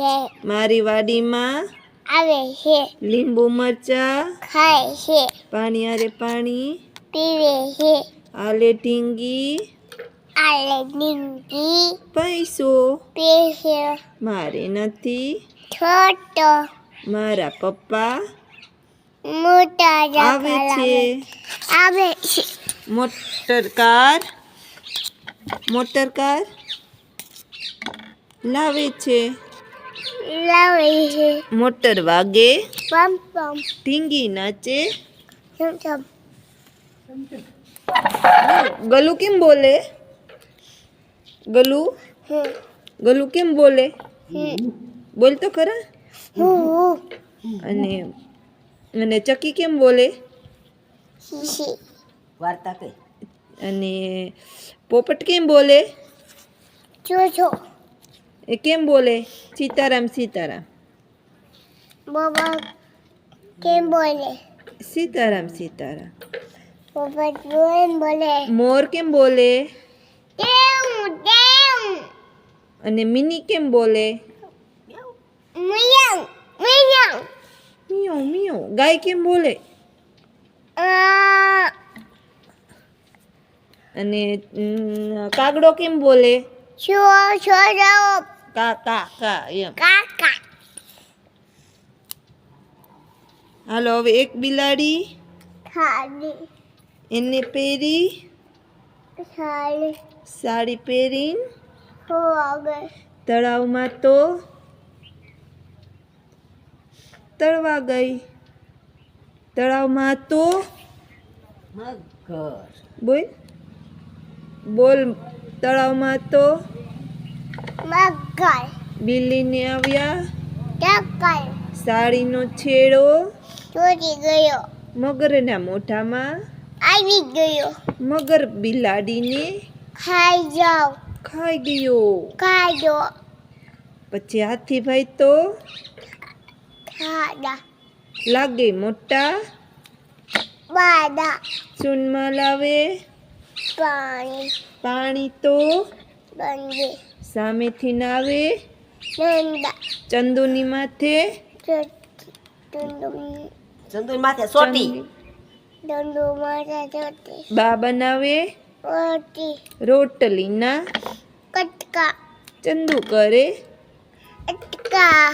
છે. મારી વાડીમાં આવે છે. લીંબુ મરચા ખાય છે. પાણી આરે પાણી પીવે છે. આલે ઢીંગી આલે ડીંગી પૈસો પીસે મારે નથી છોટો મારા પપ્પા મોટા આવે છે. આવે છે. મોટર કાર લાવે છે. લાવે છે. મોટર વાગે પમ પમ ઢીંગી નાચે. ચમ ચમ ગલુ કેમ બોલે? ગલુ કેમ બોલે? બોલ તો ખરા. અને ચકી કેમ બોલે? વાર્તા કઈ. અને પોપટ કેમ બોલે? જો એ કેમ બોલે? સીતારામ સીતારામ. બાબા કેમ બોલે? સીતારામ સીતારામ. પોપટ કેમ બોલે? મોર કેમ બોલે? ટેમ અને મિની કેમ બોલે? મિયાઉ મિયાઉ મિયો મિયો. ગાય કેમ બોલે? અને કાગડો કેમ બોલે? છો કા કા કા એમ. કાકા હાલો હવે એક બિલાડી ખાલી એને પહેરી ખાલી સાડી પહેરીને હો આગળ તળાવમાં તો તળવા ગઈ. તળાવમાં તો મગર. બોલ તળાવમાં તો મગર બિલ્લીને આવ્યા ટક્કર સાડીનો છેડો ચોરી ગયો મગરના મોઢામાં આવી ગયો મગર બિલાડીને ખાઈ જાઓ ખાઈ ગયો. ખાજો પછી હાથીભાઈ તો ખાડા લાગે મોટા બાડા ચૂનમાં લાવે પાણી તો બંદે સામેથી ના આવે નંદા ચંદુની માથે ચંદુ માથે સોટી. દંડો માથે ચોટી બા બનાવે રોટલીના કટકા ચંદુ કરે અટકા